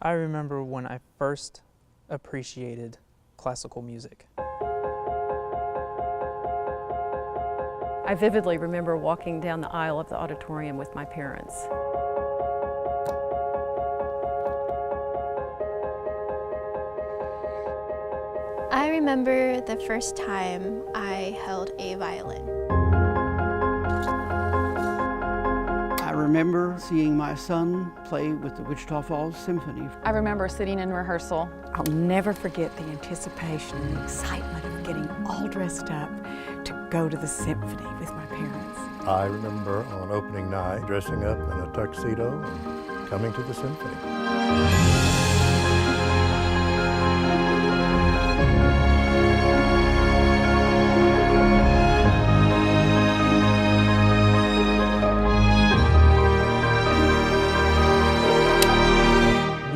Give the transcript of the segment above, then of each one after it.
I remember when I first appreciated classical music. I vividly remember walking down the aisle of the auditorium with my parents. I remember the first time I held a violin. I remember seeing my son play with the Wichita Falls Symphony. I remember sitting in rehearsal. I'll never forget the anticipation and the excitement of getting all dressed up to go to the symphony with my parents. I remember on opening night dressing up in a tuxedo and coming to the symphony.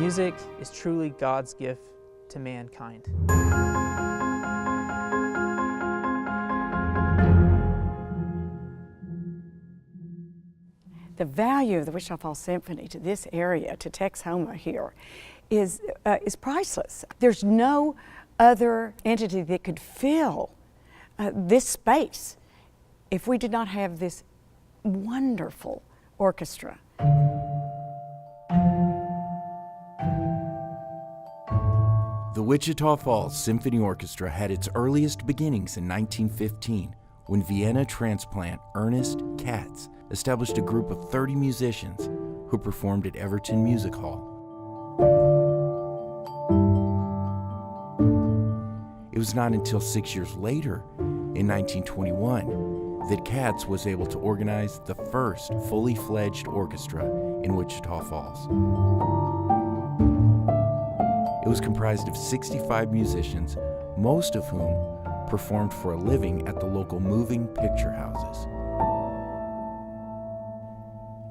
Music is truly God's gift to mankind. The value of the Wichita Falls Symphony to this area, to Texhoma here, is priceless. There's no other entity that could fill this space if we did not have this wonderful orchestra. The Wichita Falls Symphony Orchestra had its earliest beginnings in 1915 when Vienna transplant Ernest Katz established a group of 30 musicians who performed at Everton Music Hall. It was not until 6 years later, in 1921, that Katz was able to organize the first fully fledged orchestra in Wichita Falls. It was comprised of 65 musicians, most of whom performed for a living at the local moving picture houses.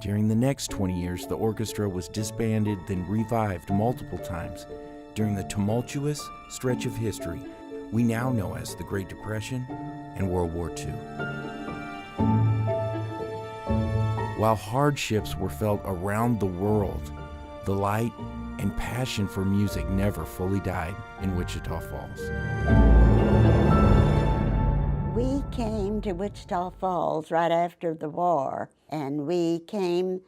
During the next 20 years, the orchestra was disbanded, then revived multiple times during the tumultuous stretch of history we now know as the Great Depression and World War II. While hardships were felt around the world, the light and passion for music never fully died in Wichita Falls. We came to Wichita Falls right after the war, and we came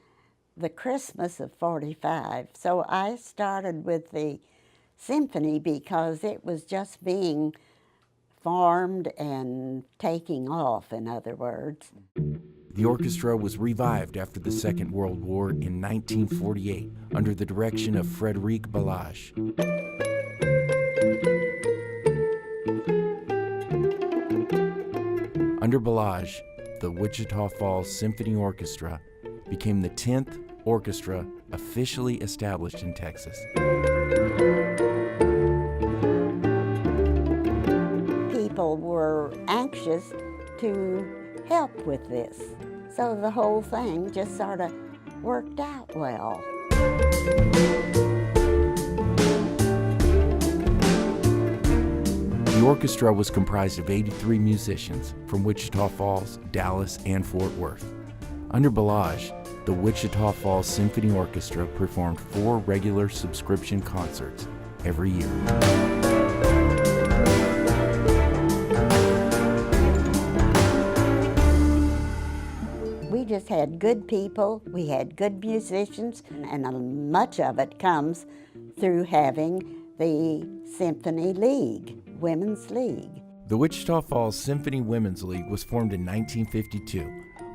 the Christmas of '45. So I started with the symphony because it was just being formed and taking off, in other words. The orchestra was revived after the Second World War in 1948 under the direction of Frédéric Balage. Under Balage, the Wichita Falls Symphony Orchestra became the 10th orchestra officially established in Texas. People were anxious to help with this. So the whole thing just sort of worked out well. The orchestra was comprised of 83 musicians from Wichita Falls, Dallas, and Fort Worth. Under Balage, the Wichita Falls Symphony Orchestra performed 4 regular subscription concerts every year. We just had good people, we had good musicians, and much of it comes through having the Symphony League, Women's League. The Wichita Falls Symphony Women's League was formed in 1952.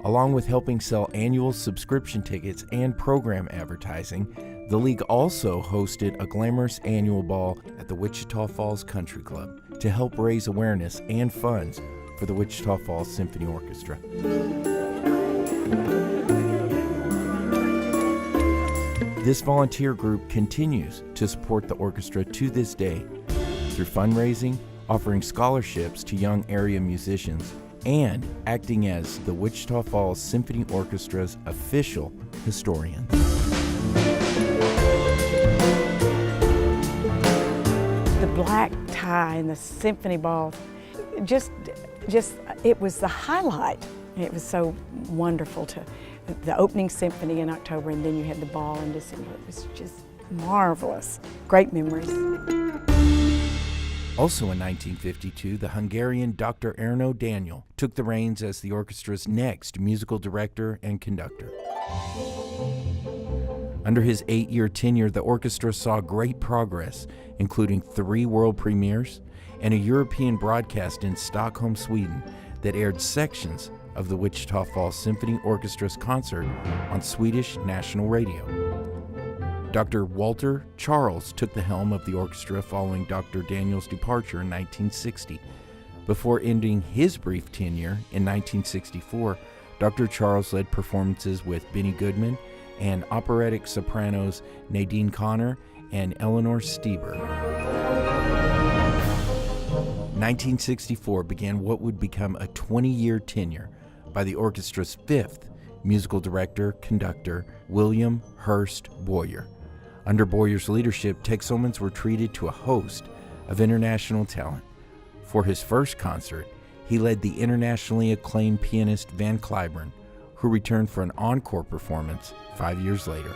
Along with helping sell annual subscription tickets and program advertising, the league also hosted a glamorous annual ball at the Wichita Falls Country Club to help raise awareness and funds for the Wichita Falls Symphony Orchestra. This volunteer group continues to support the orchestra to this day through fundraising, offering scholarships to young area musicians, and acting as the Wichita Falls Symphony Orchestra's official historian. The black tie and the symphony ball, just it was the highlight. It was so wonderful to the opening symphony in October, and then you had the ball in December. It was just marvelous. Great memories. Also in 1952, the Hungarian Dr. Erno Daniel took the reins as the orchestra's next musical director and conductor. Under his 8-year tenure, the orchestra saw great progress, including 3 world premieres and a European broadcast in Stockholm, Sweden, that aired sections of the Wichita Falls Symphony Orchestra's concert on Swedish national radio. Dr. Walter Charles took the helm of the orchestra following Dr. Daniel's departure in 1960. Before ending his brief tenure in 1964, Dr. Charles led performances with Benny Goodman and operatic sopranos Nadine Connor and Eleanor Stieber. 1964 began what would become a 20-year tenure by the orchestra's 5th musical director, conductor, William Hurst Boyer. Under Boyer's leadership, Tex Omens were treated to a host of international talent. For his first concert, he led the internationally acclaimed pianist Van Cliburn, who returned for an encore performance 5 years later.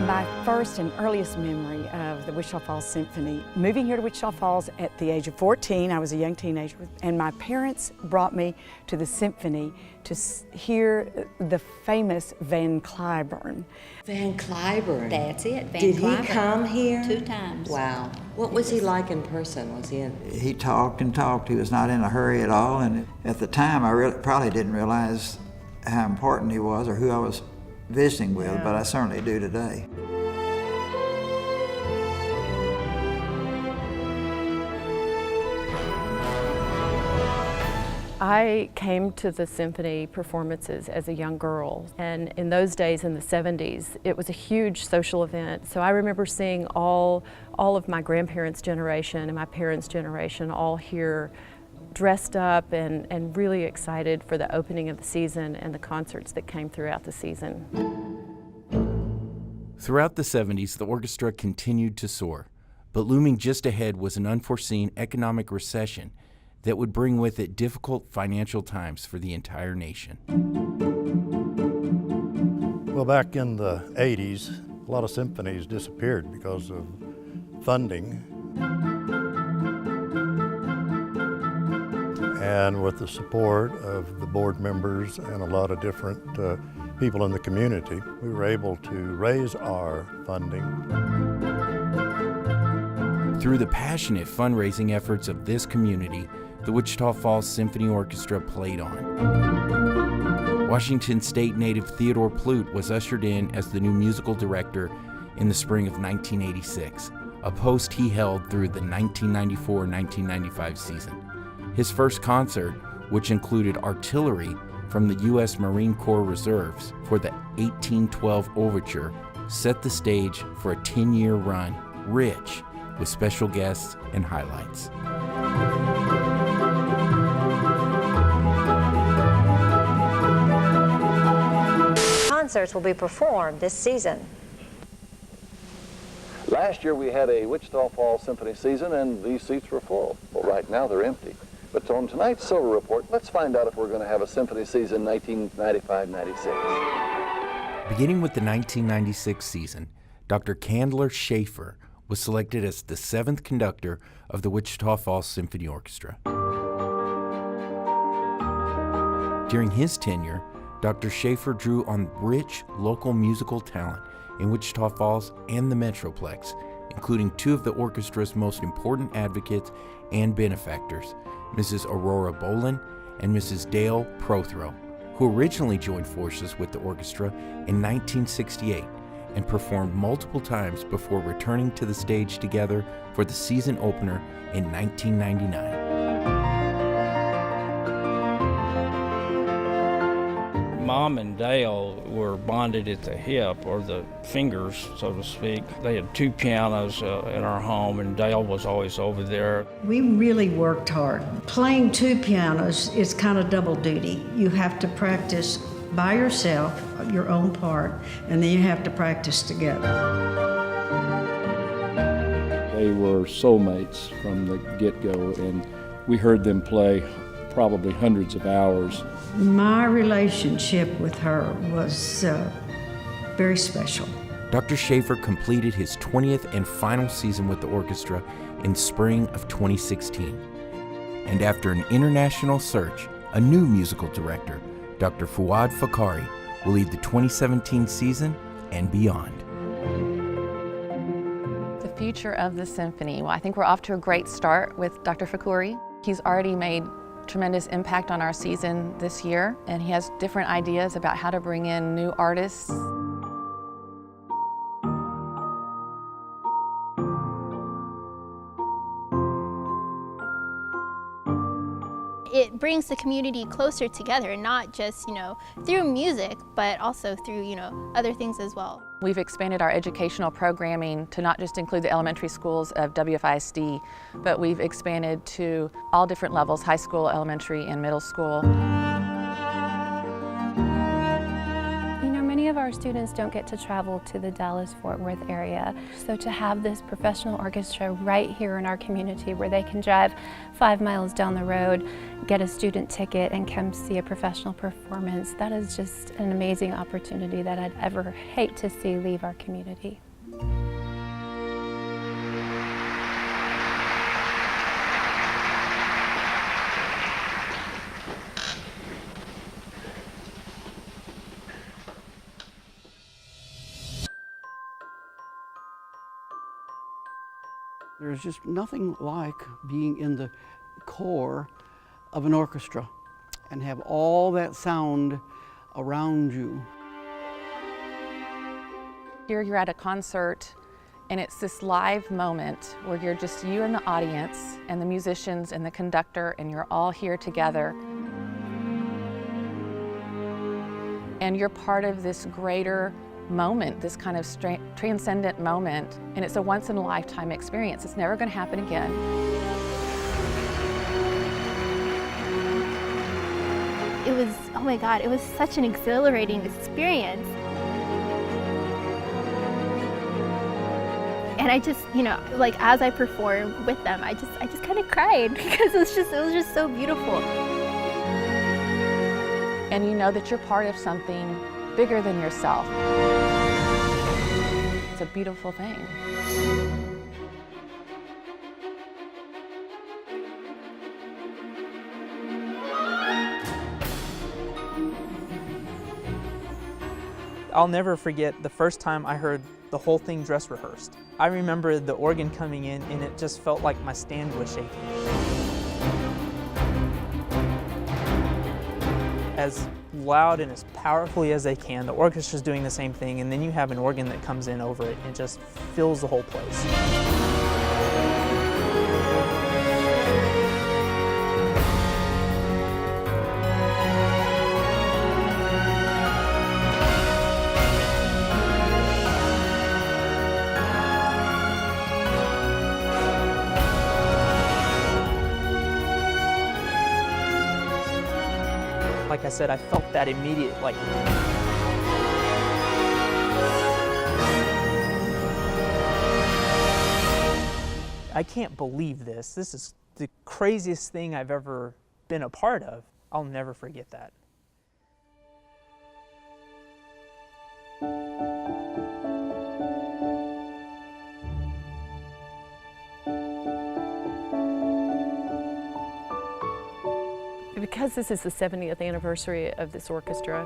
My first and earliest memory of the Wichita Falls Symphony, moving here to Wichita Falls at the age of 14, I was a young teenager, and my parents brought me to the symphony to hear the famous Van Cliburn. Van Cliburn. That's it, Van Did Cliburn. he come here? 2 times. Wow. What was he like in person? Was he in? He talked and talked. He was not in a hurry at all, and at the time I probably didn't realize how important he was or who I was visiting with, but I certainly do today. I came to the symphony performances as a young girl, and in those days, in the 70s, it was a huge social event. So I remember seeing all of my grandparents' generation and my parents' generation all here dressed up and really excited for the opening of the season and the concerts that came throughout the season. Throughout the 70s, the orchestra continued to soar, but looming just ahead was an unforeseen economic recession that would bring with it difficult financial times for the entire nation. Well, back in the 80s, a lot of symphonies disappeared because of funding. And with the support of the board members and a lot of different people in the community, we were able to raise our funding. Through the passionate fundraising efforts of this community, the Wichita Falls Symphony Orchestra played on. Washington State native Theodore Plute was ushered in as the new musical director in the spring of 1986, a post he held through the 1994-1995 season. His first concert, which included artillery from the U.S. Marine Corps Reserves for the 1812 Overture, set the stage for a 10-year run, rich with special guests and highlights. Concerts will be performed this season. Last year we had a Wichita Falls Symphony season and these seats were full. Well, right now they're empty. But on tonight's Silver Report, let's find out if we're going to have a symphony season 1995-96. Beginning with the 1996 season, Dr. Candler Schaefer was selected as the 7th conductor of the Wichita Falls Symphony Orchestra. During his tenure, Dr. Schaefer drew on rich local musical talent in Wichita Falls and the Metroplex, including 2 of the orchestra's most important advocates and benefactors, Mrs. Aurora Bolin and Mrs. Dale Prothero, who originally joined forces with the orchestra in 1968 and performed multiple times before returning to the stage together for the season opener in 1999. Mom and Dale were bonded at the hip, or the fingers, so to speak. They had 2 pianos in our home, and Dale was always over there. We really worked hard. Playing 2 pianos is kind of double duty. You have to practice by yourself, your own part, and then you have to practice together. They were soulmates from the get-go, and we heard them play probably hundreds of hours. My relationship with her was very special. Dr. Schaefer completed his 20th and final season with the orchestra in spring of 2016. And after an international search, a new musical director, Dr. Fuad Fakari, will lead the 2017 season and beyond. The future of the symphony. Well, I think we're off to a great start with Dr. Fakuri. He's already made tremendous impact on our season this year, and he has different ideas about how to bring in new artists. It brings the community closer together, not just, through music, but also through, other things as well. We've expanded our educational programming to not just include the elementary schools of WFISD, but we've expanded to all different levels, high school, elementary, and middle school. Many of our students don't get to travel to the Dallas-Fort Worth area, so to have this professional orchestra right here in our community where they can drive 5 miles down the road, get a student ticket, and come see a professional performance, that is just an amazing opportunity that I'd ever hate to see leave our community. There's just nothing like being in the core of an orchestra and have all that sound around you. Here you're at a concert, and it's this live moment where you're just you and the audience and the musicians and the conductor, and you're all here together. And you're part of this greater moment, this kind of transcendent moment, and it's a once-in-a-lifetime experience. It's never going to happen again. It was, oh my God, it was such an exhilarating experience. And I just, as I performed with them, I just kind of cried because it was just so beautiful. And you know that you're part of something bigger than yourself. It's a beautiful thing. I'll never forget the first time I heard the whole thing dress rehearsed. I remember the organ coming in, and it just felt like my stand was shaking. As loud and as powerfully as they can, the orchestra's doing the same thing, and then you have an organ that comes in over it and it just fills the whole place. Like I said, I felt that immediate, I can't believe this. This is the craziest thing I've ever been a part of. I'll never forget that. Because this is the 70th anniversary of this orchestra,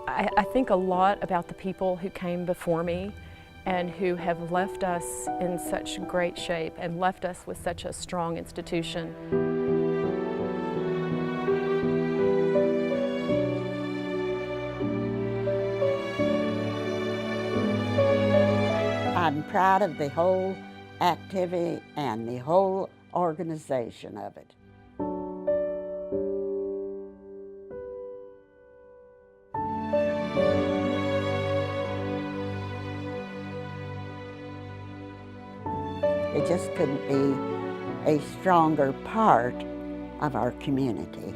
I think a lot about the people who came before me and who have left us in such great shape and left us with such a strong institution. I'm proud of the whole activity and the whole organization of it. It just couldn't be a stronger part of our community.